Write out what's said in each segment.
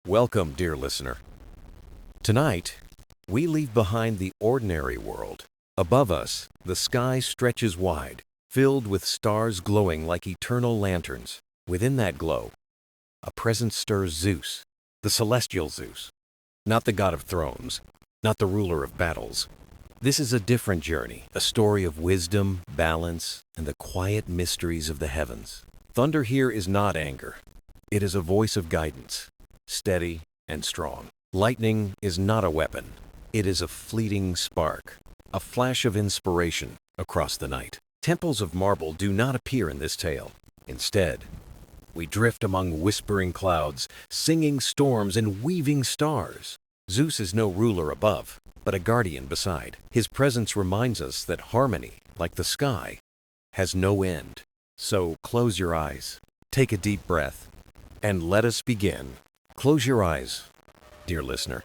Welcome, dear listener. Tonight, we leave behind the ordinary world. Above us, the sky stretches wide, filled with stars glowing like eternal lanterns. Within that glow, a presence stirs Zeus, the Celestial Zeus. Not the god of thrones, not the ruler of battles. This is a different journey, a story of wisdom, balance, and the quiet mysteries of the heavens. Thunder here is not anger. It is a voice of guidance, steady and strong. Lightning is not a weapon. It is a fleeting spark, a flash of inspiration across the night. Temples of marble do not appear in this tale. Instead, we drift among whispering clouds, singing storms and weaving stars. Zeus is no ruler above, but a guardian beside. His presence reminds us that harmony, like the sky, has no end. So close your eyes, take a deep breath, and let us begin. Close your eyes, dear listener,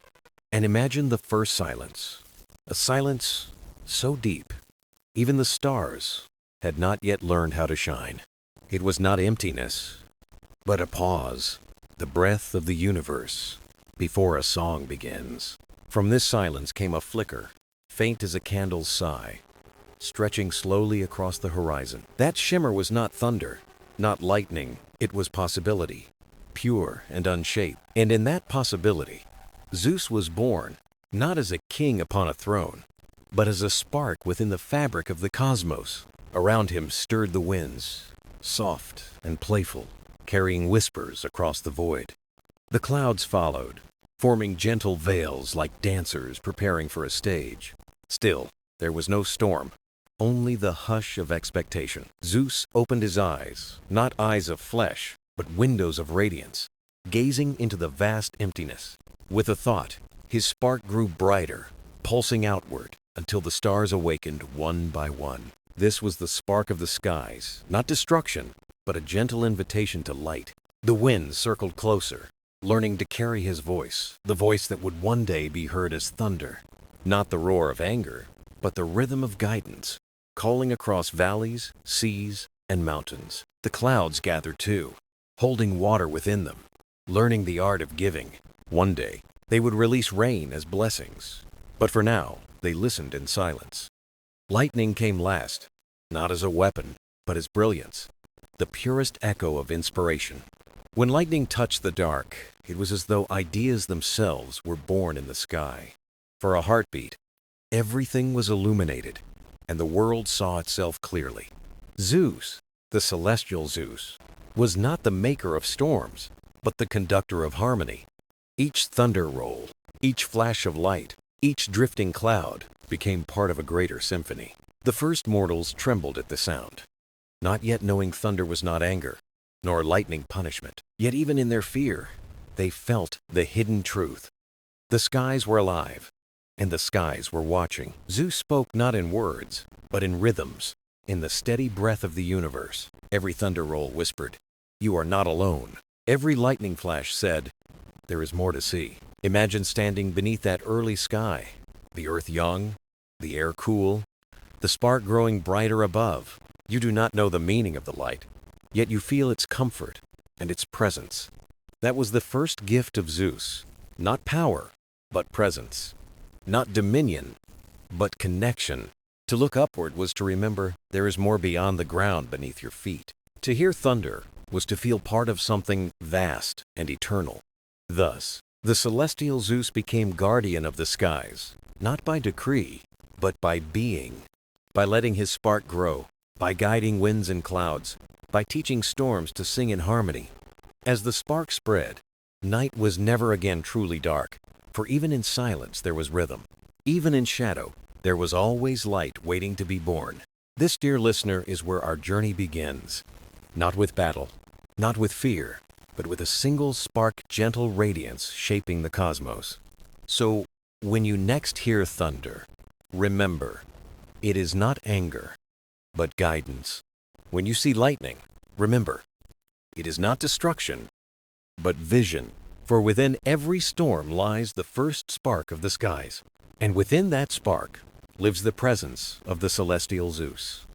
and imagine the first silence. A silence so deep, even the stars had not yet learned how to shine. It was not emptiness, but a pause, the breath of the universe, before a song begins. From this silence came a flicker, faint as a candle's sigh, stretching slowly across the horizon. That shimmer was not thunder, not lightning, it was possibility, pure and unshaped. And in that possibility, Zeus was born, not as a king upon a throne, but as a spark within the fabric of the cosmos. Around him stirred the winds, soft and playful, carrying whispers across the void. The clouds followed, forming gentle veils like dancers preparing for a stage. Still, there was no storm, only the hush of expectation. Zeus opened his eyes, not eyes of flesh, but windows of radiance, gazing into the vast emptiness. With a thought, his spark grew brighter, pulsing outward until the stars awakened one by one. This was the spark of the skies, not destruction, but a gentle invitation to light. The wind circled closer, learning to carry his voice, the voice that would one day be heard as thunder. Not the roar of anger, but the rhythm of guidance, calling across valleys, seas, and mountains. The clouds gathered too, holding water within them, learning the art of giving. One day, they would release rain as blessings. But for now, they listened in silence. Lightning came last, not as a weapon, but as brilliance, the purest echo of inspiration. When lightning touched the dark, it was as though ideas themselves were born in the sky. For a heartbeat, everything was illuminated, and the world saw itself clearly. Zeus, the Celestial Zeus, was not the maker of storms, but the conductor of harmony. Each thunder roll, each flash of light, each drifting cloud became part of a greater symphony. The first mortals trembled at the sound, not yet knowing thunder was not anger, nor lightning punishment. Yet even in their fear, they felt the hidden truth. The skies were alive, and the skies were watching. Zeus spoke not in words, but in rhythms, in the steady breath of the universe. Every thunder roll whispered, "You are not alone." Every lightning flash said, "There is more to see." Imagine standing beneath that early sky, the earth young, the air cool, the spark growing brighter above. You do not know the meaning of the light, yet you feel its comfort and its presence. That was the first gift of Zeus, not power, but presence, not dominion, but connection. To look upward was to remember there is more beyond the ground beneath your feet. To hear thunder was to feel part of something vast and eternal. Thus, the Celestial Zeus became guardian of the skies, not by decree, but by being, by letting his spark grow, by guiding winds and clouds, by teaching storms to sing in harmony. As the spark spread, night was never again truly dark, for even in silence there was rhythm. Even in shadow, there was always light waiting to be born. This, dear listener, is where our journey begins. Not with battle, not with fear, but with a single spark, gentle radiance shaping the cosmos. So, when you next hear thunder, remember, it is not anger, but guidance. When you see lightning, remember, it is not destruction, but vision. For within every storm lies the first spark of the skies, and within that spark lives the presence of the Celestial Zeus.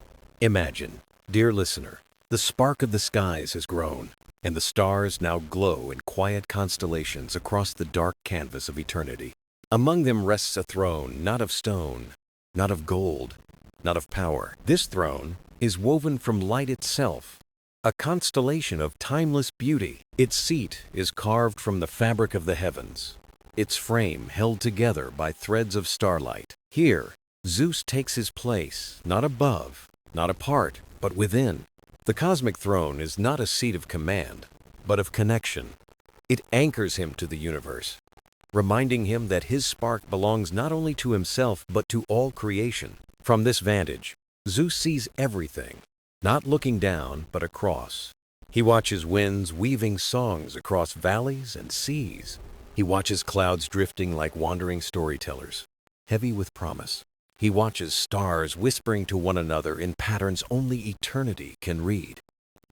Imagine, dear listener, the spark of the skies has grown, and the stars now glow in quiet constellations across the dark canvas of eternity. Among them rests a throne not of stone, not of gold, not of power. This throne is woven from light itself, a constellation of timeless beauty. Its seat is carved from the fabric of the heavens, its frame held together by threads of starlight. Here, Zeus takes his place, not above, not apart, but within. The cosmic throne is not a seat of command, but of connection. It anchors him to the universe, reminding him that his spark belongs not only to himself but to all creation. From this vantage, Zeus sees everything, not looking down but across. He watches winds weaving songs across valleys and seas. He watches clouds drifting like wandering storytellers, heavy with promise. He watches stars whispering to one another in patterns only eternity can read.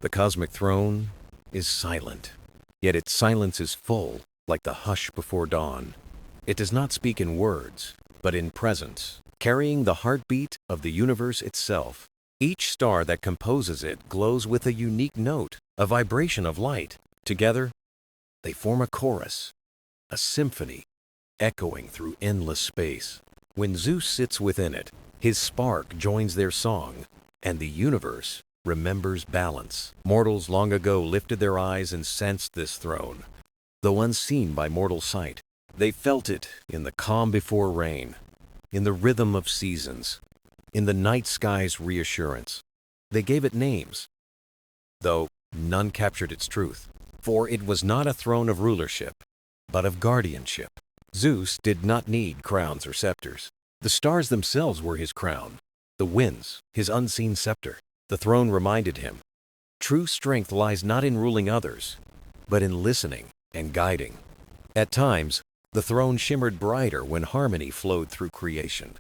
The cosmic throne is silent, yet its silence is full, like the hush before dawn. It does not speak in words, but in presence, carrying the heartbeat of the universe itself. Each star that composes it glows with a unique note, a vibration of light. Together, they form a chorus, a symphony, echoing through endless space. When Zeus sits within it, his spark joins their song, and the universe remembers balance. Mortals long ago lifted their eyes and sensed this throne. Though unseen by mortal sight, they felt it in the calm before rain, in the rhythm of seasons, in the night sky's reassurance. They gave it names, though none captured its truth, for it was not a throne of rulership, but of guardianship. Zeus did not need crowns or scepters. The stars themselves were his crown, the winds his unseen scepter. The throne reminded him, true strength lies not in ruling others, but in listening and guiding. At times, the throne shimmered brighter when harmony flowed through creation.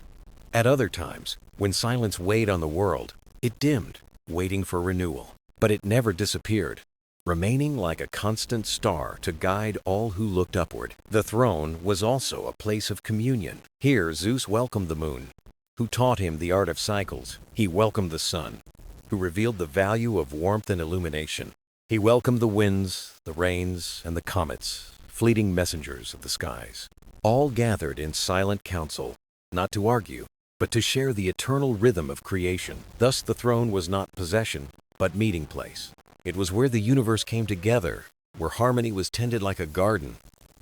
At other times, when silence weighed on the world, it dimmed, waiting for renewal. But it never disappeared, remaining like a constant star to guide all who looked upward. The throne was also a place of communion. Here Zeus welcomed the moon, who taught him the art of cycles. He welcomed the sun, who revealed the value of warmth and illumination. He welcomed the winds, the rains, and the comets, fleeting messengers of the skies. All gathered in silent council, not to argue, but to share the eternal rhythm of creation. Thus the throne was not possession, but meeting place. It was where the universe came together, where harmony was tended like a garden.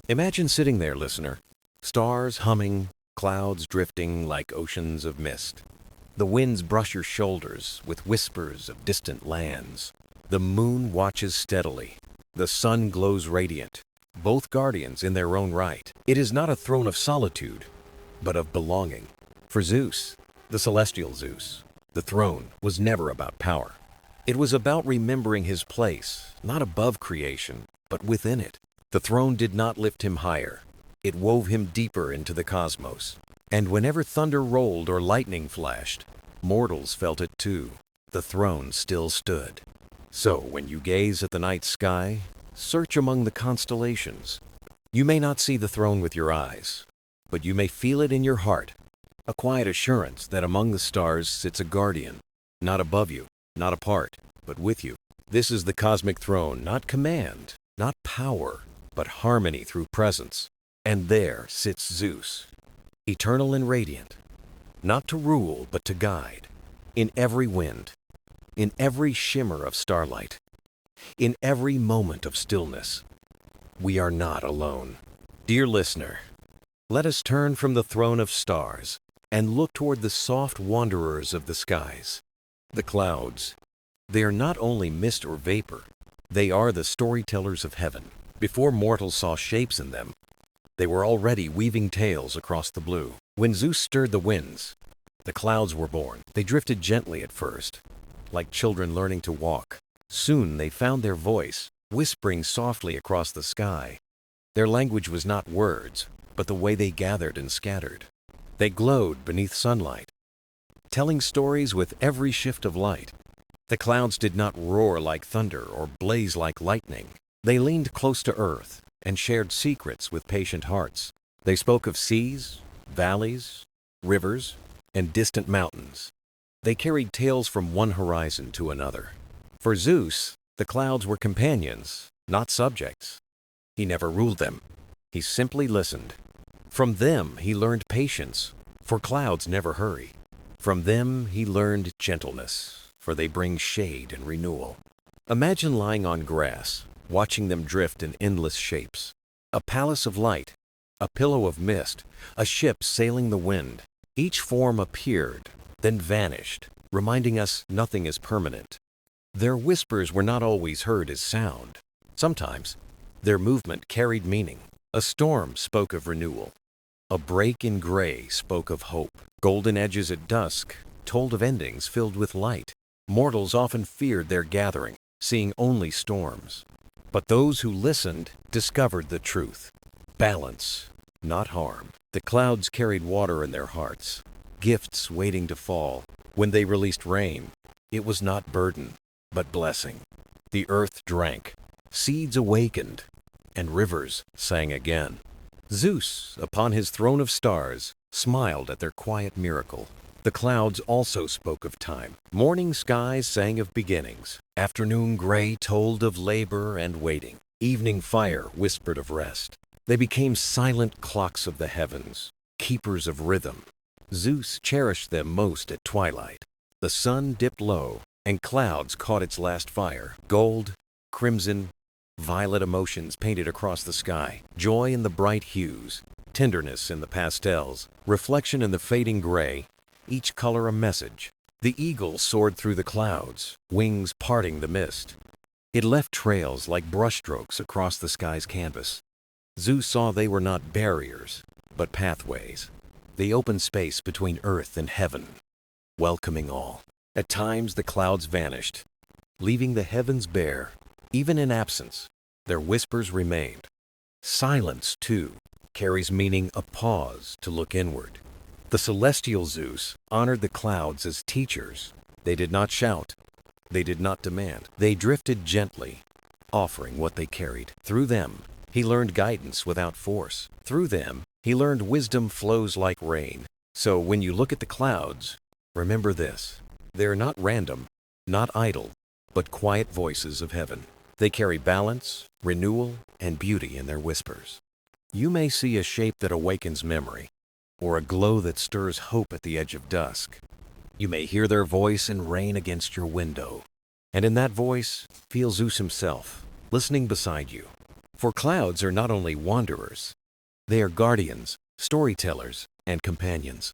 Imagine sitting there, listener, stars humming, clouds drifting like oceans of mist. The winds brush your shoulders with whispers of distant lands. The moon watches steadily. The sun glows radiant, both guardians in their own right. It is not a throne of solitude, but of belonging. For Zeus, the Celestial Zeus, the throne was never about power. It was about remembering his place, not above creation, but within it. The throne did not lift him higher. It wove him deeper into the cosmos. And whenever thunder rolled or lightning flashed, mortals felt it too. The throne still stood. So when you gaze at the night sky, search among the constellations. You may not see the throne with your eyes, but you may feel it in your heart, a quiet assurance that among the stars sits a guardian, not above you, not apart, but with you. This is the cosmic throne, not command, not power, but harmony through presence. And there sits Zeus, eternal and radiant, not to rule, but to guide. In every wind, in every shimmer of starlight, in every moment of stillness, we are not alone. Dear listener, let us turn from the throne of stars and look toward the soft wanderers of the skies. The clouds, they are not only mist or vapor, they are the storytellers of heaven. Before mortals saw shapes in them, they were already weaving tales across the blue. When Zeus stirred the winds, the clouds were born. They drifted gently at first, like children learning to walk. Soon they found their voice, whispering softly across the sky. Their language was not words, but the way they gathered and scattered. They glowed beneath sunlight, telling stories with every shift of light. The clouds did not roar like thunder or blaze like lightning. They leaned close to earth and shared secrets with patient hearts. They spoke of seas, valleys, rivers, and distant mountains. They carried tales from one horizon to another. For Zeus, The clouds were companions, not subjects. He never ruled them. He simply listened. From them he learned patience, for clouds never hurry. From them he learned gentleness, for they bring shade and renewal. Imagine lying on grass, watching them drift in endless shapes. A palace of light, a pillow of mist, a ship sailing the wind. Each form appeared, then vanished, reminding us nothing is permanent. Their whispers were not always heard as sound. Sometimes, their movement carried meaning. A storm spoke of renewal. A break in gray spoke of hope. Golden edges at dusk told of endings filled with light. Mortals often feared their gathering, seeing only storms. But those who listened discovered the truth. Balance, not harm. The clouds carried water in their hearts, gifts waiting to fall. When they released rain, it was not burden, but blessing. The earth drank, seeds awakened, and rivers sang again. Zeus, upon his throne of stars, smiled at their quiet miracle. The clouds also spoke of time. Morning skies sang of beginnings. Afternoon gray told of labor and waiting. Evening fire whispered of rest. They became silent clocks of the heavens, keepers of rhythm. Zeus cherished them most at twilight. The sun dipped low, and clouds caught its last fire. Gold, crimson, violet emotions painted across the sky. Joy in the bright hues, tenderness in the pastels, reflection in the fading gray, each color a message. The eagle soared through the clouds, wings parting the mist. It left trails like brushstrokes across the sky's canvas. Zeus saw they were not barriers, but pathways. The open space between earth and heaven, welcoming all. At times the clouds vanished, leaving the heavens bare. Even in absence, their whispers remained. Silence, too, carries meaning, a pause to look inward. The celestial Zeus honored the clouds as teachers. They did not shout. They did not demand. They drifted gently, offering what they carried. Through them, he learned guidance without force. Through them, he learned wisdom flows like rain. So when you look at the clouds, remember this. They're not random, not idle, but quiet voices of heaven. They carry balance, renewal, and beauty in their whispers. You may see a shape that awakens memory, or a glow that stirs hope at the edge of dusk. You may hear their voice in rain against your window, and in that voice, feel Zeus himself, listening beside you. For clouds are not only wanderers, they are guardians, storytellers, and companions.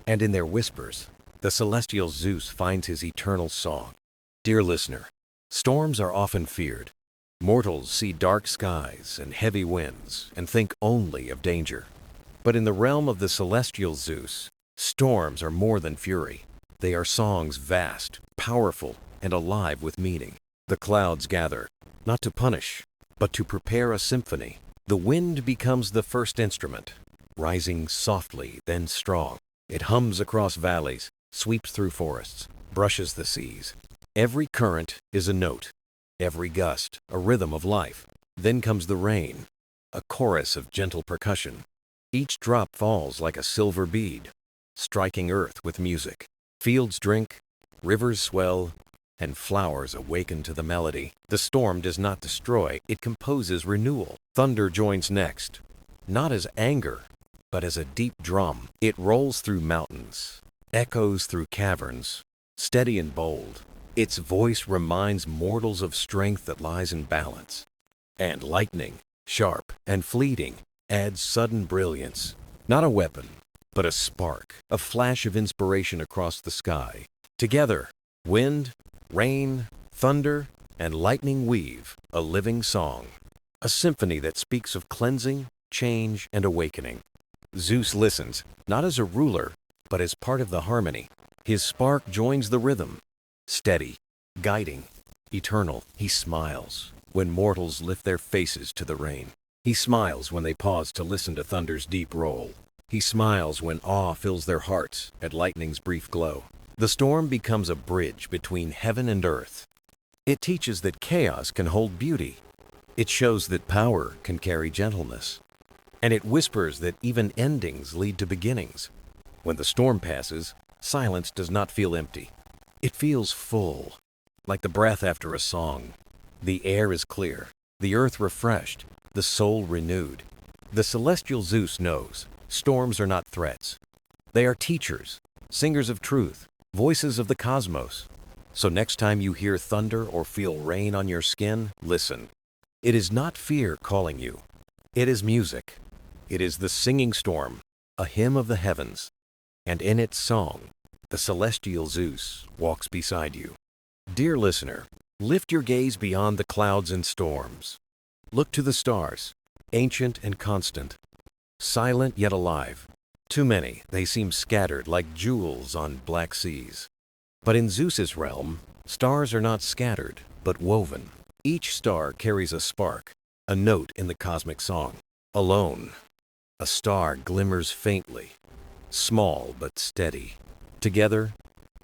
And in their whispers, the celestial Zeus finds his eternal song. Dear listener, storms are often feared. Mortals see dark skies and heavy winds and think only of danger. But in the realm of the celestial Zeus, storms are more than fury. They are songs vast, powerful, and alive with meaning. The clouds gather, not to punish, but to prepare a symphony. The wind becomes the first instrument, rising softly, then strong. It hums across valleys, sweeps through forests, brushes the seas. Every current is a note, every gust a rhythm of life. Then comes the rain, a chorus of gentle percussion. Each drop falls like a silver bead, striking earth with music. Fields drink, rivers swell, and flowers awaken to the melody. The storm does not destroy, it composes renewal. Thunder joins next, not as anger, but as a deep drum. It rolls through mountains, echoes through caverns, steady and bold. Its voice reminds mortals of strength that lies in balance. And lightning, sharp and fleeting, adds sudden brilliance. Not a weapon, but a spark, a flash of inspiration across the sky. Together, wind, rain, thunder, and lightning weave a living song, a symphony that speaks of cleansing, change, and awakening. Zeus listens, not as a ruler, but as part of the harmony. His spark joins the rhythm, steady, guiding, eternal. He smiles when mortals lift their faces to the rain. He smiles when they pause to listen to thunder's deep roll. He smiles when awe fills their hearts at lightning's brief glow. The storm becomes a bridge between heaven and earth. It teaches that chaos can hold beauty. It shows that power can carry gentleness. And it whispers that even endings lead to beginnings. When the storm passes, silence does not feel empty. It feels full, like the breath after a song. The air is clear, the earth refreshed, the soul renewed. The celestial Zeus knows storms are not threats. They are teachers, singers of truth, voices of the cosmos. So next time you hear thunder or feel rain on your skin, listen. It is not fear calling you. It is music. It is the singing storm, a hymn of the heavens. And in its song, the celestial Zeus walks beside you. Dear listener, lift your gaze beyond the clouds and storms. Look to the stars, ancient and constant, silent yet alive. Too many, they seem scattered like jewels on black seas. But in Zeus's realm, stars are not scattered, but woven. Each star carries a spark, a note in the cosmic song. Alone, a star glimmers faintly, small but steady. Together,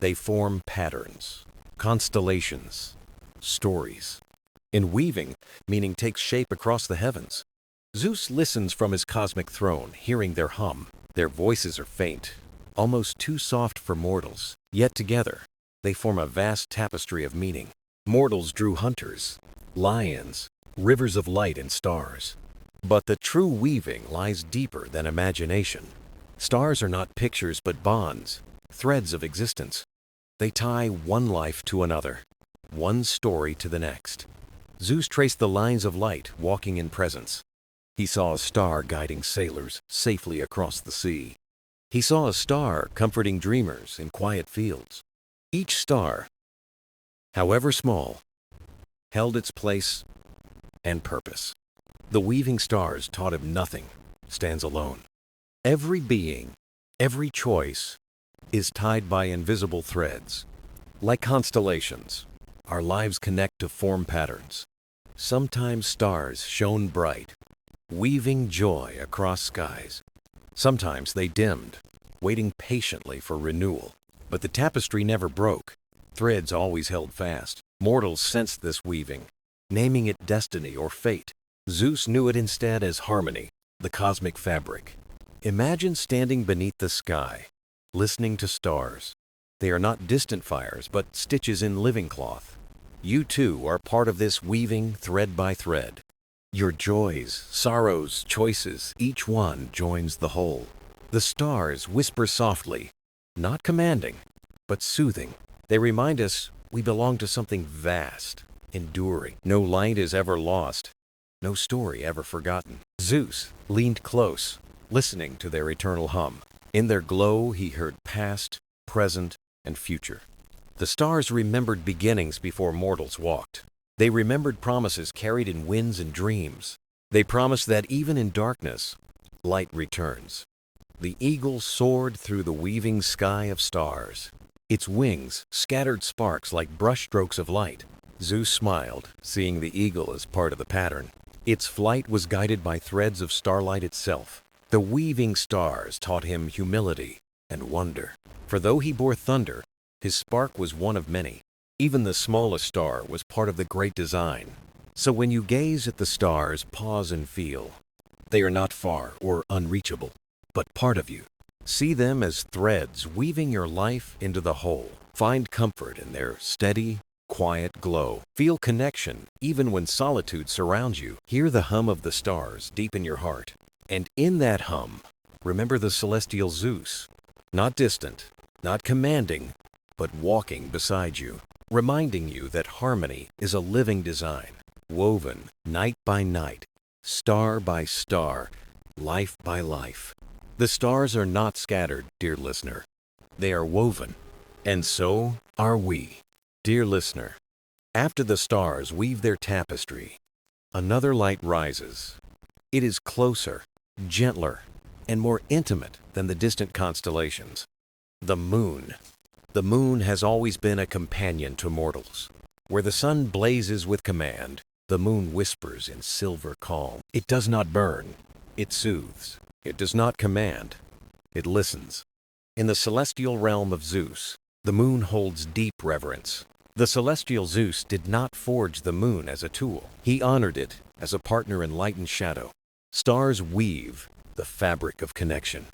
they form patterns, constellations, stories. In weaving, meaning takes shape across the heavens. Zeus listens from his cosmic throne, hearing their hum. Their voices are faint, almost too soft for mortals. Yet together, they form a vast tapestry of meaning. Mortals drew hunters, lions, rivers of light and stars. But the true weaving lies deeper than imagination. Stars are not pictures but bonds, threads of existence. They tie one life to another, one story to the next. Zeus traced the lines of light walking in presence. He saw a star guiding sailors safely across the sea. He saw a star comforting dreamers in quiet fields. Each star, however small, held its place and purpose. The weaving stars taught him nothing stands alone. Every being, every choice, is tied by invisible threads. Like constellations, our lives connect to form patterns. Sometimes stars shone bright, weaving joy across skies. Sometimes they dimmed, waiting patiently for renewal. But the tapestry never broke. Threads always held fast. Mortals sensed this weaving, naming it destiny or fate. Zeus knew it instead as harmony, the cosmic fabric. Imagine standing beneath the sky, listening to stars. They are not distant fires, but stitches in living cloth. You too are part of this weaving thread by thread. Your joys, sorrows, choices, each one joins the whole. The stars whisper softly, not commanding, but soothing. They remind us we belong to something vast, enduring. No light is ever lost, no story ever forgotten. Zeus leaned close, listening to their eternal hum. In their glow he heard past, present, and future. The stars remembered beginnings before mortals walked. They remembered promises carried in winds and dreams. They promised that even in darkness, light returns. The eagle soared through the weaving sky of stars. Its wings scattered sparks like brushstrokes of light. Zeus smiled, seeing the eagle as part of the pattern. Its flight was guided by threads of starlight itself. The weaving stars taught him humility and wonder. For though he bore thunder, his spark was one of many. Even the smallest star was part of the great design. So when you gaze at the stars, pause and feel. They are not far or unreachable, but part of you. See them as threads weaving your life into the whole. Find comfort in their steady, quiet glow. Feel connection even when solitude surrounds you. Hear the hum of the stars deep in your heart. And in that hum, remember the celestial Zeus. Not distant, not commanding, but walking beside you. Reminding you that harmony is a living design. Woven night by night, star by star, life by life. The stars are not scattered, dear listener. They are woven. And so are we. Dear listener, after the stars weave their tapestry, another light rises. It is closer, gentler, and more intimate than the distant constellations. The moon. The moon has always been a companion to mortals. Where the sun blazes with command, the moon whispers in silver calm. It does not burn. It soothes. It does not command. It listens. In the celestial realm of Zeus, the moon holds deep reverence. The celestial Zeus did not forge the moon as a tool. He honored it as a partner in light and shadow. Stars weave the fabric of connection.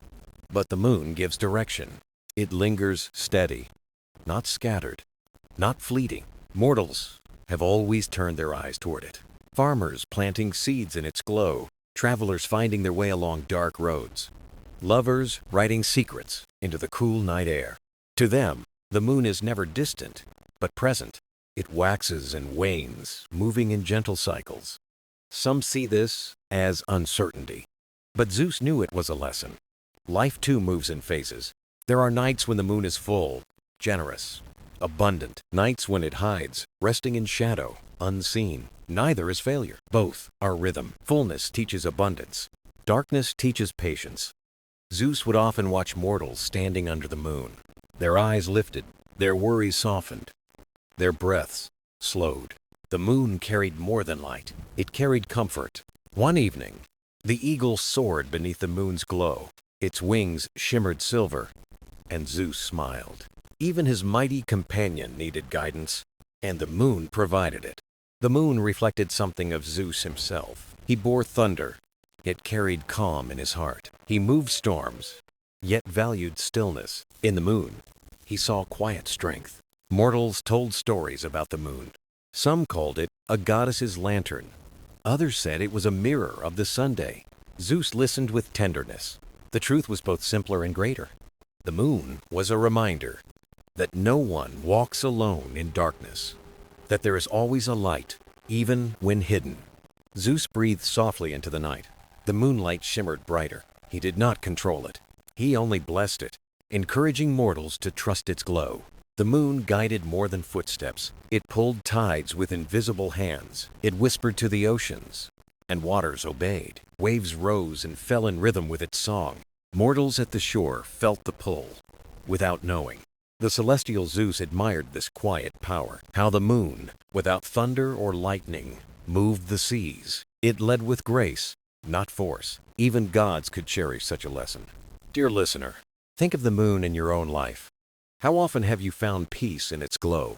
But the moon gives direction. It lingers steady, not scattered, not fleeting. Mortals, have always turned their eyes toward it. Farmers planting seeds in its glow, travelers finding their way along dark roads, lovers writing secrets into the cool night air. To them, the moon is never distant, but present. It waxes and wanes, moving in gentle cycles. Some see this as uncertainty, but Zeus knew it was a lesson. Life too moves in phases. There are nights when the moon is full, generous, abundant. Nights when it hides, resting in shadow, unseen. Neither is failure. Both are rhythm. Fullness teaches abundance. Darkness teaches patience. Zeus would often watch mortals standing under the moon. Their eyes lifted, their worries softened, their breaths slowed. The moon carried more than light. It carried comfort. One evening, the eagle soared beneath the moon's glow. Its wings shimmered silver, and Zeus smiled. Even his mighty companion needed guidance, and the moon provided it. The moon reflected something of Zeus himself. He bore thunder, yet carried calm in his heart. He moved storms, yet valued stillness. In the moon, he saw quiet strength. Mortals told stories about the moon. Some called it a goddess's lantern. Others said it was a mirror of the Sunday. Zeus listened with tenderness. The truth was both simpler and greater. The moon was a reminder that no one walks alone in darkness, that there is always a light, even when hidden. Zeus breathed softly into the night. The moonlight shimmered brighter. He did not control it. He only blessed it, encouraging mortals to trust its glow. The moon guided more than footsteps. It pulled tides with invisible hands. It whispered to the oceans, and waters obeyed. Waves rose and fell in rhythm with its song. Mortals at the shore felt the pull, without knowing. The celestial Zeus admired this quiet power. How the moon, without thunder or lightning, moved the seas. It led with grace, not force. Even gods could cherish such a lesson. Dear listener, think of the moon in your own life. How often have you found peace in its glow?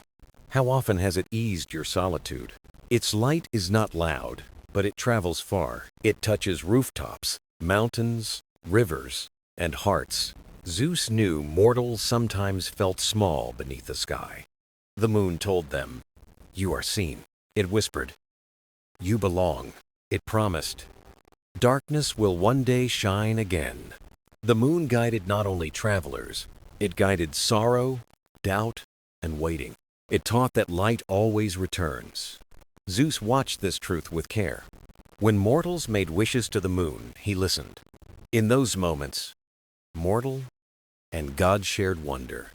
How often has it eased your solitude? Its light is not loud, but it travels far. It touches rooftops, mountains, rivers, and hearts. Zeus knew mortals sometimes felt small beneath the sky. The moon told them, "You are seen." It whispered, "You belong." It promised, "Darkness will one day shine again." The moon guided not only travelers, it guided sorrow, doubt, and waiting. It taught that light always returns. Zeus watched this truth with care. When mortals made wishes to the moon, he listened. In those moments, mortal and God shared wonder.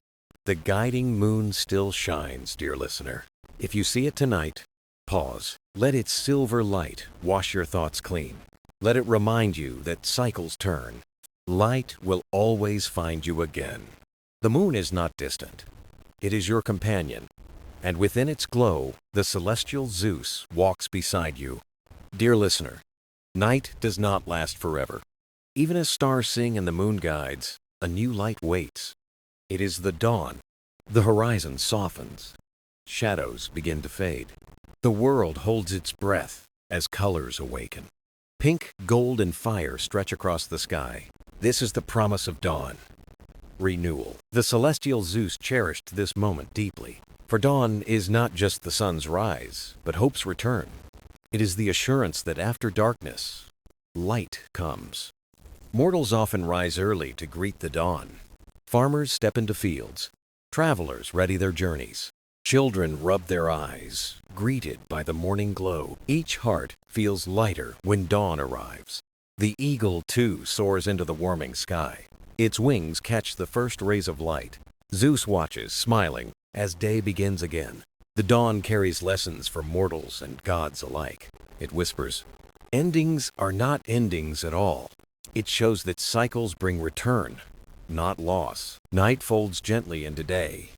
The guiding moon still shines, dear listener. If you see it tonight, pause. Let its silver light wash your thoughts clean. Let it remind you that cycles turn. Light will always find you again. The moon is not distant. It is your companion, and within its glow, the celestial Zeus walks beside you. Dear listener, night does not last forever. Even as stars sing and the moon guides, a new light waits. It is the dawn. The horizon softens. Shadows begin to fade. The world holds its breath as colors awaken. Pink, gold, and fire stretch across the sky. This is the promise of dawn. Renewal. The celestial Zeus cherished this moment deeply. For dawn is not just the sun's rise, but hope's return. It is the assurance that after darkness, light comes. Mortals often rise early to greet the dawn. Farmers step into fields. Travelers ready their journeys. Children rub their eyes, greeted by the morning glow. Each heart feels lighter when dawn arrives. The eagle, too, soars into the warming sky. Its wings catch the first rays of light. Zeus watches, smiling, as day begins again. The dawn carries lessons for mortals and gods alike. It whispers, "Endings are not endings at all." It shows that cycles bring return, not loss. Night folds gently into day,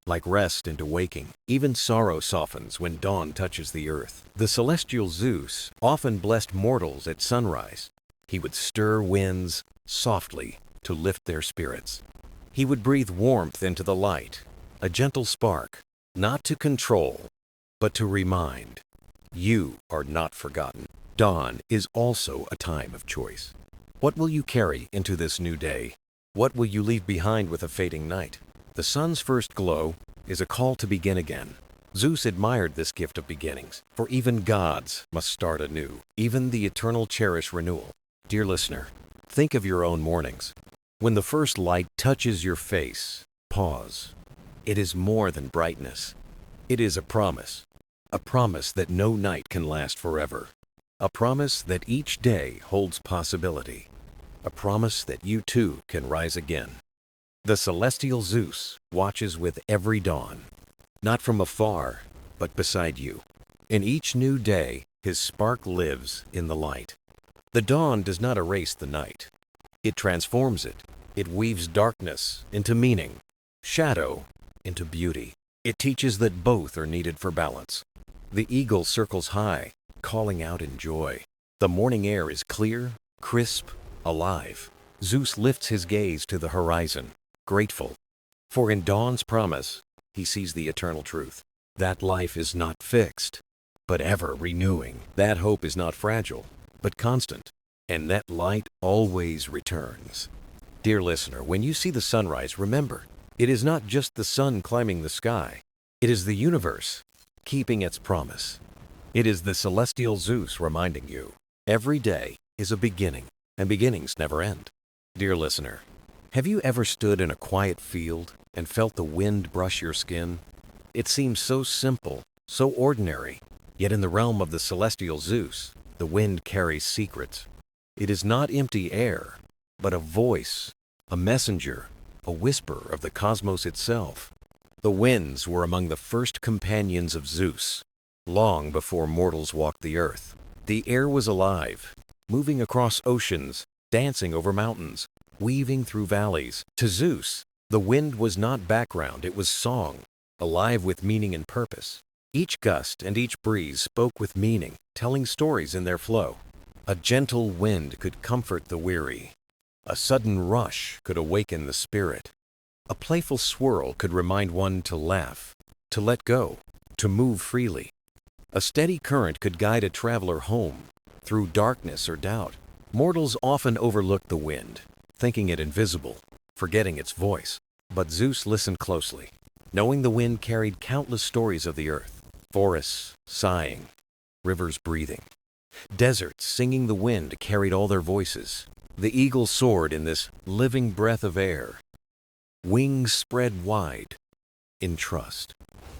like rest into waking. Even sorrow softens when dawn touches the earth. The celestial Zeus often blessed mortals at sunrise. He would stir winds softly to lift their spirits. He would breathe warmth into the light, a gentle spark, not to control, but to remind. You are not forgotten. Dawn is also a time of choice. What will you carry into this new day? What will you leave behind with a fading night? The sun's first glow is a call to begin again. Zeus admired this gift of beginnings, for even gods must start anew. Even the eternal cherish renewal. Dear listener, think of your own mornings. When the first light touches your face, pause. It is more than brightness. It is a promise that no night can last forever. A promise that each day holds possibility. A promise that you too can rise again. The Celestial Zeus watches with every dawn, not from afar, but beside you. In each new day, his spark lives in the light. The dawn does not erase the night. It transforms it. It weaves darkness into meaning, shadow into beauty. It teaches that both are needed for balance. The eagle circles high, calling out in joy. The morning air is clear, crisp, alive. Zeus lifts his gaze to the horizon, grateful. For in dawn's promise, he sees the eternal truth. That life is not fixed, but ever renewing. That hope is not fragile, but constant. And that light always returns. Dear listener, when you see the sunrise, remember, it is not just the sun climbing the sky. It is the universe keeping its promise. It is the Celestial Zeus reminding you, every day is a beginning, and beginnings never end. Dear listener, have you ever stood in a quiet field and felt the wind brush your skin? It seems so simple, so ordinary, yet in the realm of the Celestial Zeus, the wind carries secrets. It is not empty air, but a voice, a messenger, a whisper of the cosmos itself. The winds were among the first companions of Zeus, long before mortals walked the earth. The air was alive, moving across oceans, dancing over mountains, weaving through valleys. To Zeus, the wind was not background, it was song, alive with meaning and purpose. Each gust and each breeze spoke with meaning, telling stories in their flow. A gentle wind could comfort the weary. A sudden rush could awaken the spirit. A playful swirl could remind one to laugh, to let go, to move freely. A steady current could guide a traveler home, through darkness or doubt. Mortals often overlook the wind, thinking it invisible, forgetting its voice. But Zeus listened closely, knowing the wind carried countless stories of the earth. Forests sighing, rivers breathing, deserts singing. The wind carried all their voices. The eagle soared in this living breath of air, wings spread wide, in trust.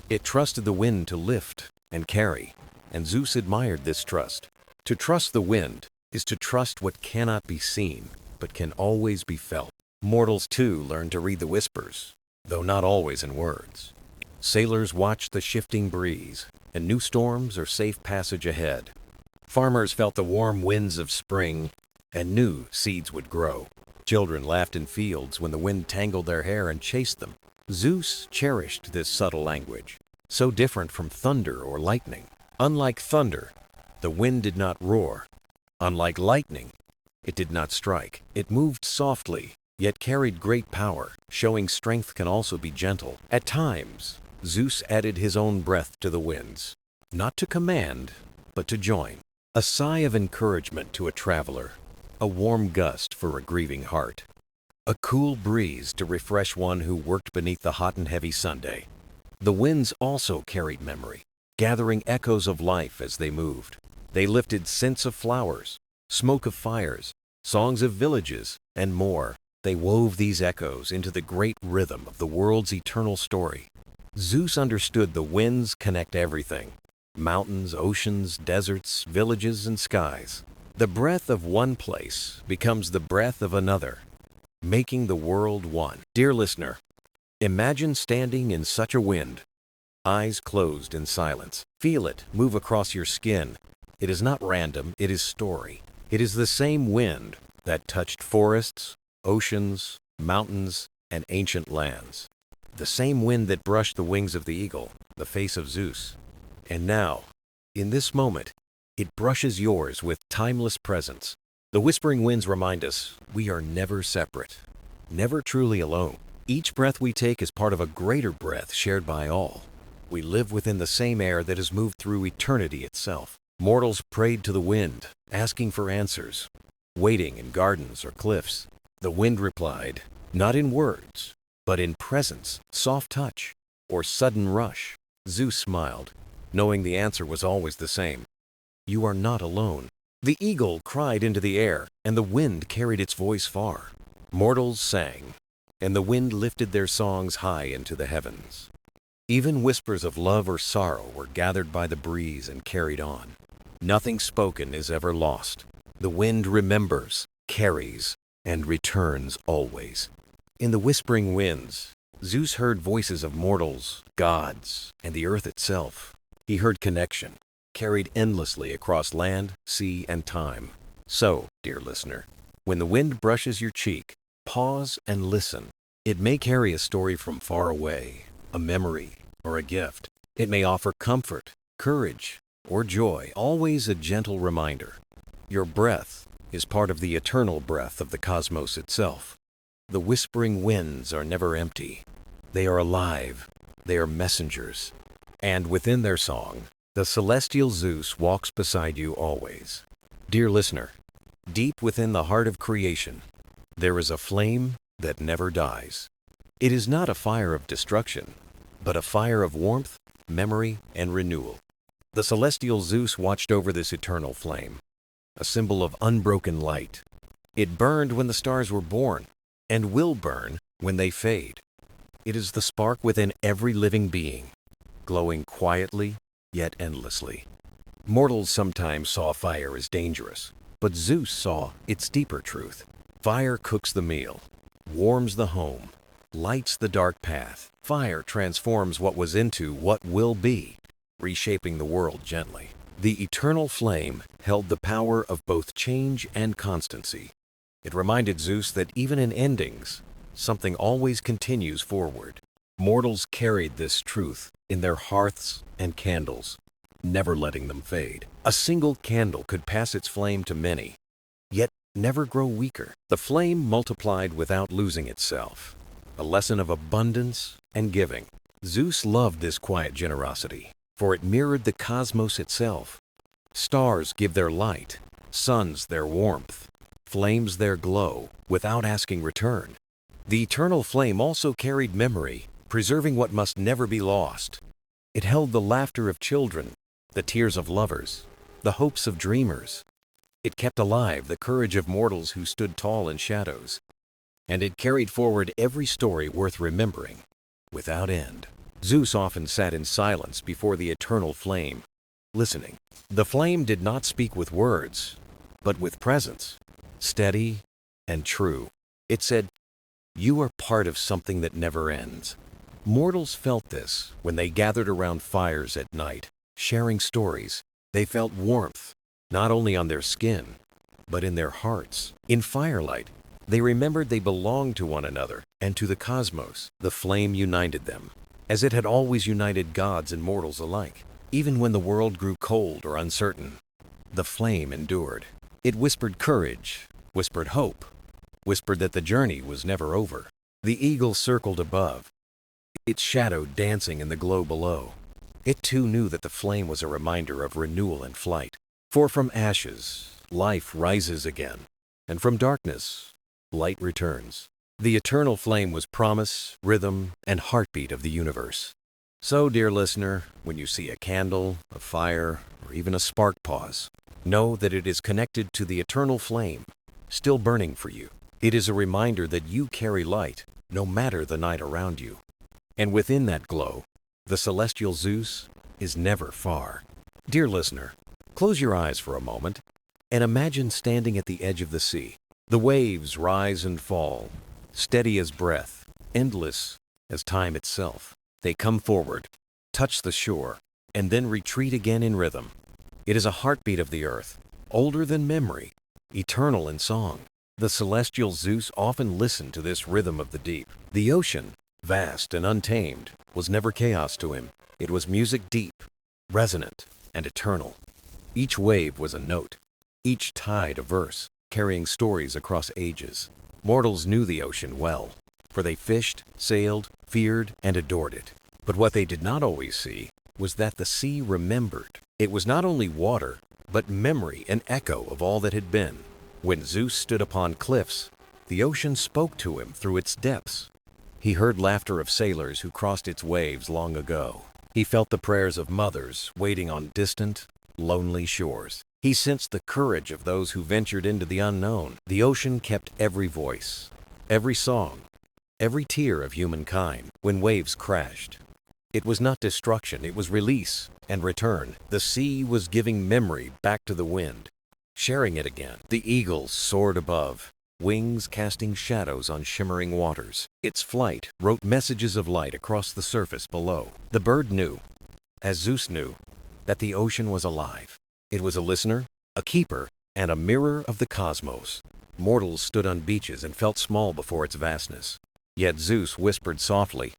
It trusted the wind to lift and carry, and Zeus admired this trust. To trust the wind is to trust what cannot be seen, but can always be felt. Mortals too learn to read the whispers, though not always in words. Sailors watch the shifting breeze, and knew storms or safe passage ahead. Farmers felt the warm winds of spring, and knew seeds would grow. Children laughed in fields when the wind tangled their hair and chased them. Zeus cherished this subtle language, so different from thunder or lightning. Unlike thunder, the wind did not roar. Unlike lightning, it did not strike. It moved softly, yet carried great power, showing strength can also be gentle. At times, Zeus added his own breath to the winds, not to command, but to join. A sigh of encouragement to a traveler, a warm gust for a grieving heart, a cool breeze to refresh one who worked beneath the hot and heavy Sunday. The winds also carried memory, gathering echoes of life as they moved. They lifted scents of flowers, smoke of fires, songs of villages, and more. They wove these echoes into the great rhythm of the world's eternal story. Zeus understood the winds connect everything: mountains, oceans, deserts, villages, and skies. The breath of one place becomes the breath of another, making the world one. Dear listener, imagine standing in such a wind, eyes closed in silence. Feel it move across your skin. It is not random, it is story. It is the same wind that touched forests, oceans, mountains, and ancient lands. The same wind that brushed the wings of the eagle, the face of Zeus. And now, in this moment, it brushes yours with timeless presence. The whispering winds remind us we are never separate, never truly alone. Each breath we take is part of a greater breath shared by all. We live within the same air that has moved through eternity itself. Mortals prayed to the wind, asking for answers, waiting in gardens or cliffs. The wind replied, not in words, but in presence, soft touch, or sudden rush. Zeus smiled, knowing the answer was always the same. You are not alone. The eagle cried into the air, and the wind carried its voice far. Mortals sang, and the wind lifted their songs high into the heavens. Even whispers of love or sorrow were gathered by the breeze and carried on. Nothing spoken is ever lost. The wind remembers, carries, and returns always. In the whispering winds, Zeus heard voices of mortals, gods, and the earth itself. He heard connection, carried endlessly across land, sea, and time. So, dear listener, when the wind brushes your cheek, pause and listen. It may carry a story from far away, a memory, or a gift. It may offer comfort, courage, or joy, always a gentle reminder. Your breath is part of the eternal breath of the cosmos itself. The whispering winds are never empty. They are alive. They are messengers. And within their song, the celestial Zeus walks beside you always. Dear listener, deep within the heart of creation, there is a flame that never dies. It is not a fire of destruction, but a fire of warmth, memory, and renewal. The celestial Zeus watched over this eternal flame, a symbol of unbroken light. It burned when the stars were born, and will burn when they fade. It is the spark within every living being, glowing quietly yet endlessly. Mortals sometimes saw fire as dangerous, but Zeus saw its deeper truth. Fire cooks the meal, warms the home, lights the dark path. Fire transforms what was into what will be, reshaping the world gently. The eternal flame held the power of both change and constancy. It reminded Zeus that even in endings, something always continues forward. Mortals carried this truth in their hearths and candles, never letting them fade. A single candle could pass its flame to many, yet never grow weaker. The flame multiplied without losing itself, a lesson of abundance and giving. Zeus loved this quiet generosity, for it mirrored the cosmos itself. Stars give their light, suns their warmth, flames their glow, without asking return. The eternal flame also carried memory, preserving what must never be lost. It held the laughter of children, the tears of lovers, the hopes of dreamers. It kept alive the courage of mortals who stood tall in shadows. And it carried forward every story worth remembering, without end. Zeus often sat in silence before the eternal flame, listening. The flame did not speak with words, but with presence, steady and true. It said, "You are part of something that never ends." Mortals felt this when they gathered around fires at night, sharing stories. They felt warmth, not only on their skin, but in their hearts. In firelight, they remembered they belonged to one another and to the cosmos. The flame united them, as it had always united gods and mortals alike. Even when the world grew cold or uncertain, the flame endured. It whispered courage, whispered hope, whispered that the journey was never over. The eagle circled above, its shadow dancing in the glow below. It too knew that the flame was a reminder of renewal and flight. For from ashes, life rises again, and from darkness, light returns. The eternal flame was promise, rhythm, and heartbeat of the universe. So, dear listener, when you see a candle, a fire, or even a spark pause, know that it is connected to the eternal flame, still burning for you. It is a reminder that you carry light, no matter the night around you. And within that glow, the celestial Zeus is never far. Dear listener, close your eyes for a moment and imagine standing at the edge of the sea. The waves rise and fall, steady as breath, endless as time itself. They come forward, touch the shore, and then retreat again in rhythm. It is a heartbeat of the earth, older than memory, eternal in song. The celestial Zeus often listened to this rhythm of the deep. The ocean, vast and untamed, was never chaos to him. It was music deep, resonant, and eternal. Each wave was a note, each tide a verse, carrying stories across ages. Mortals knew the ocean well, for they fished, sailed, feared, and adored it. But what they did not always see was that the sea remembered. It was not only water, but memory and echo of all that had been. When Zeus stood upon cliffs, the ocean spoke to him through its depths. He heard laughter of sailors who crossed its waves long ago. He felt the prayers of mothers waiting on distant, lonely shores. He sensed the courage of those who ventured into the unknown. The ocean kept every voice, every song, every tear of humankind when waves crashed. It was not destruction, it was release and return. The sea was giving memory back to the wind, sharing it again. The eagle soared above, wings casting shadows on shimmering waters. Its flight wrote messages of light across the surface below. The bird knew, as Zeus knew, that the ocean was alive. It was a listener, a keeper, and a mirror of the cosmos. Mortals stood on beaches and felt small before its vastness. Yet Zeus whispered softly,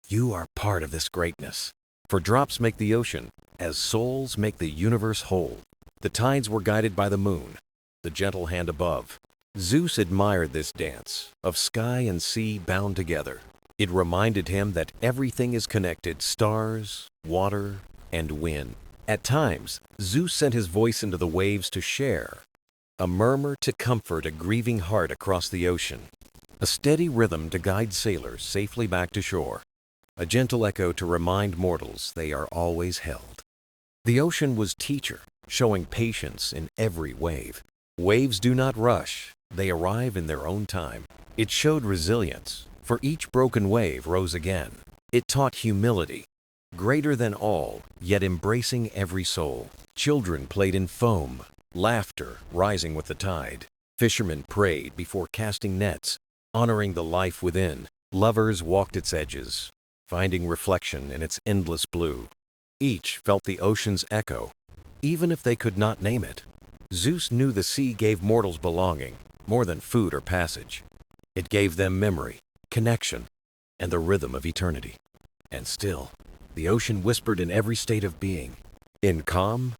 "You are part of this greatness." For drops make the ocean, as souls make the universe whole. The tides were guided by the moon, the gentle hand above. Zeus admired this dance of sky and sea bound together. It reminded him that everything is connected: stars, water, and wind. At times, Zeus sent his voice into the waves to share, a murmur to comfort a grieving heart across the ocean, a steady rhythm to guide sailors safely back to shore, a gentle echo to remind mortals they are always held. The ocean was teacher, showing patience in every wave. Waves do not rush, they arrive in their own time. It showed resilience, for each broken wave rose again. It taught humility, greater than all, yet embracing every soul. Children played in foam, laughter rising with the tide. Fishermen prayed before casting nets, honoring the life within. Lovers walked its edges, finding reflection in its endless blue. Each felt the ocean's echo, even if they could not name it. Zeus knew the sea gave mortals belonging, more than food or passage. It gave them memory, connection, and the rhythm of eternity. And still, the ocean whispered in every state of being. In calm,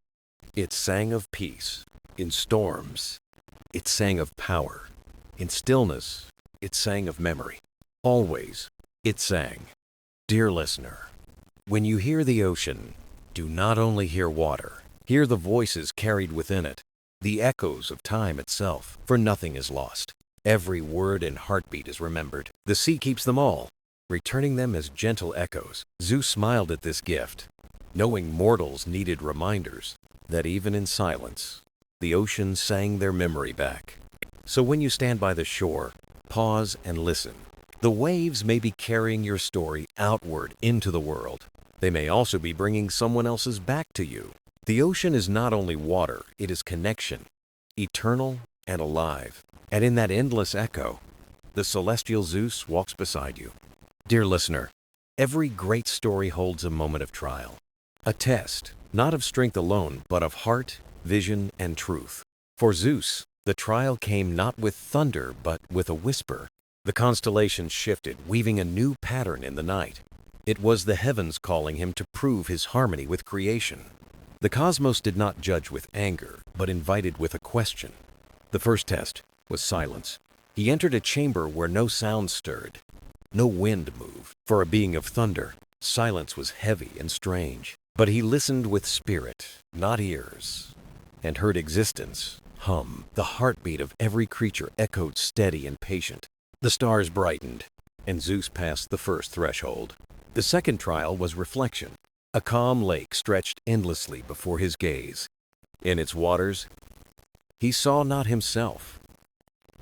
it sang of peace. In storms, it sang of power. In stillness, it sang of memory. Always, it sang. Dear listener, when you hear the ocean, do not only hear water, hear the voices carried within it, the echoes of time itself, for nothing is lost. Every word and heartbeat is remembered. The sea keeps them all, returning them as gentle echoes. Zeus smiled at this gift, knowing mortals needed reminders that even in silence, the ocean sang their memory back. So when you stand by the shore, pause and listen. The waves may be carrying your story outward into the world. They may also be bringing someone else's back to you. The ocean is not only water, it is connection, eternal and alive. And in that endless echo, the celestial Zeus walks beside you. Dear listener, every great story holds a moment of trial. A test, not of strength alone, but of heart, vision, and truth. For Zeus, the trial came not with thunder, but with a whisper. The constellations shifted, weaving a new pattern in the night. It was the heavens calling him to prove his harmony with creation. The cosmos did not judge with anger, but invited with a question. The first test was silence. He entered a chamber where no sound stirred, no wind moved. For a being of thunder, silence was heavy and strange. But he listened with spirit, not ears, and heard existence hum. The heartbeat of every creature echoed steady and patient. The stars brightened, and Zeus passed the first threshold. The second trial was reflection. A calm lake stretched endlessly before his gaze. In its waters, he saw not himself,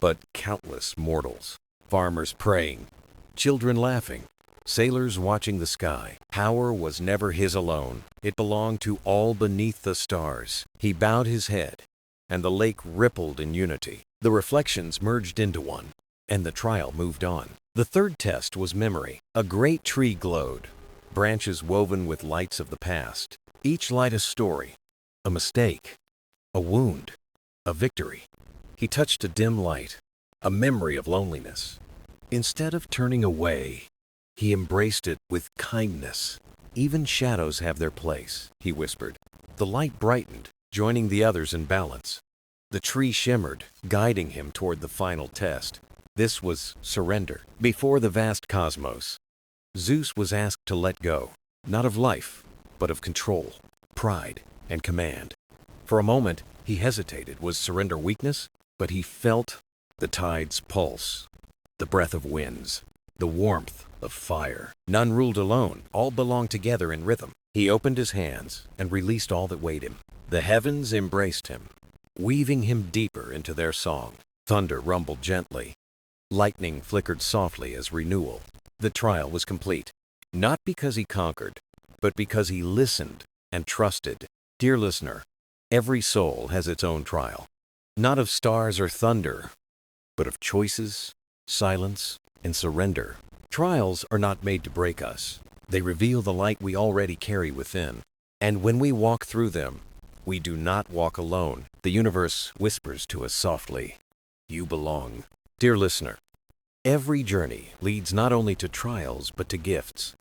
but countless mortals. Farmers praying, children laughing, sailors watching the sky. Power was never his alone. It belonged to all beneath the stars. He bowed his head, and the lake rippled in unity. The reflections merged into one, and the trial moved on. The third test was memory. A great tree glowed, branches woven with lights of the past. Each light a story, a mistake, a wound, a victory. He touched a dim light, a memory of loneliness. Instead of turning away, he embraced it with kindness. Even shadows have their place, he whispered. The light brightened, joining the others in balance. The tree shimmered, guiding him toward the final test. This was surrender. Before the vast cosmos, Zeus was asked to let go, not of life, but of control, pride, and command. For a moment, he hesitated. Was surrender weakness? But he felt the tide's pulse, the breath of winds, the warmth of fire. None ruled alone, all belonged together in rhythm. He opened his hands and released all that weighed him. The heavens embraced him, weaving him deeper into their song. Thunder rumbled gently. Lightning flickered softly as renewal. The trial was complete, not because he conquered, but because he listened and trusted. Dear listener, every soul has its own trial, not of stars or thunder, but of choices, silence, and surrender. Trials are not made to break us. They reveal the light we already carry within. And when we walk through them, we do not walk alone. The universe whispers to us softly, "You belong." Dear listener, every journey leads not only to trials, but to gifts.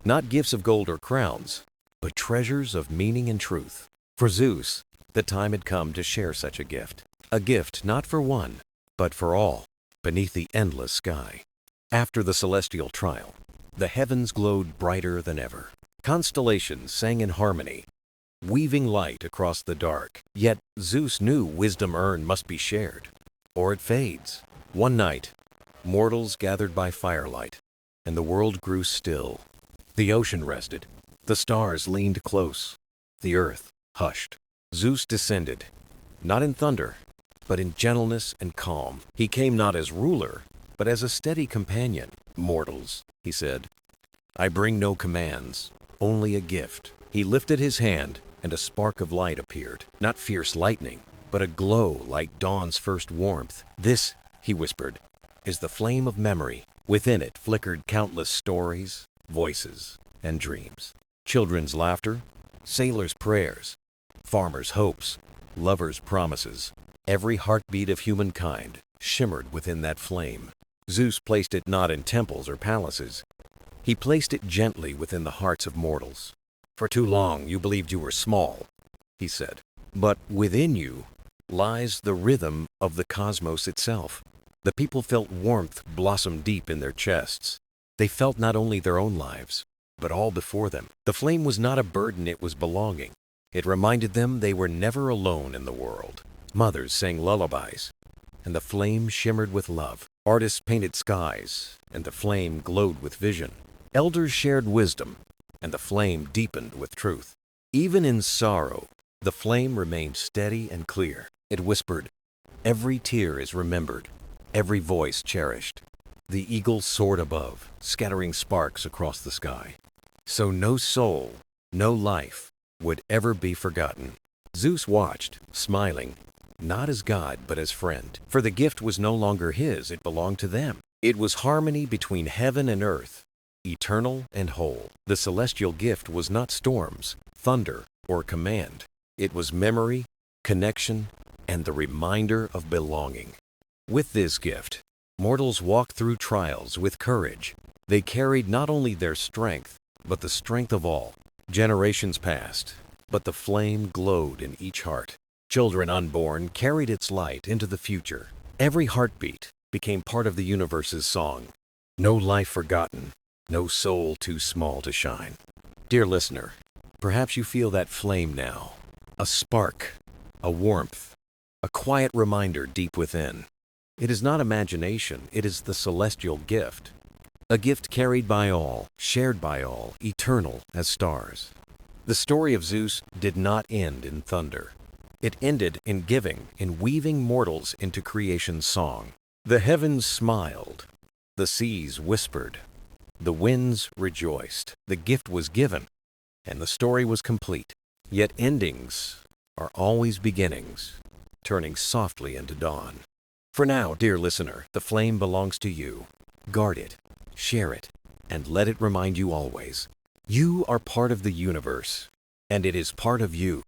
Not gifts of gold or crowns, but treasures of meaning and truth. For Zeus, the time had come to share such a gift. A gift not for one, but for all, beneath the endless sky. After the celestial trial, the heavens glowed brighter than ever. Constellations sang in harmony, weaving light across the dark. Yet Zeus knew wisdom earned must be shared, or it fades. One night, mortals gathered by firelight, and the world grew still. The ocean rested, the stars leaned close, the earth hushed. Zeus descended, not in thunder, but in gentleness and calm. He came not as ruler, but as a steady companion. "Mortals," he said, "I bring no commands, only a gift." He lifted his hand, and a spark of light appeared. Not fierce lightning, but a glow like dawn's first warmth. "This," he whispered, "is the flame of memory." Within it flickered countless stories, voices, and dreams. Children's laughter, sailors' prayers, farmers' hopes, lovers' promises. Every heartbeat of humankind shimmered within that flame. Zeus placed it not in temples or palaces. He placed it gently within the hearts of mortals. "For too long you believed you were small," he said, "but within you lies the rhythm of the cosmos itself." The people felt warmth blossom deep in their chests. They felt not only their own lives, but all before them. The flame was not a burden, it was belonging. It reminded them they were never alone in the world. Mothers sang lullabies, and the flame shimmered with love. Artists painted skies, and the flame glowed with vision. Elders shared wisdom, and the flame deepened with truth. Even in sorrow, the flame remained steady and clear. It whispered, "Every tear is remembered, every voice cherished." The eagle soared above, scattering sparks across the sky. So no soul, no life, would ever be forgotten. Zeus watched, smiling, not as god, but as friend. For the gift was no longer his, it belonged to them. It was harmony between heaven and earth, eternal and whole. The celestial gift was not storms, thunder, or command. It was memory, connection, and the reminder of belonging. With this gift, mortals walked through trials with courage. They carried not only their strength, but the strength of all. Generations passed, but the flame glowed in each heart. Children unborn carried its light into the future. Every heartbeat became part of the universe's song. No life forgotten, no soul too small to shine. Dear listener, perhaps you feel that flame now. A spark, a warmth, a quiet reminder deep within. It is not imagination, it is the celestial gift. A gift carried by all, shared by all, eternal as stars. The story of Zeus did not end in thunder. It ended in giving, in weaving mortals into creation's song. The heavens smiled, the seas whispered, the winds rejoiced. The gift was given, and the story was complete. Yet endings are always beginnings, turning softly into dawn. For now, dear listener, the flame belongs to you. Guard it, share it, and let it remind you always. You are part of the universe, and it is part of you.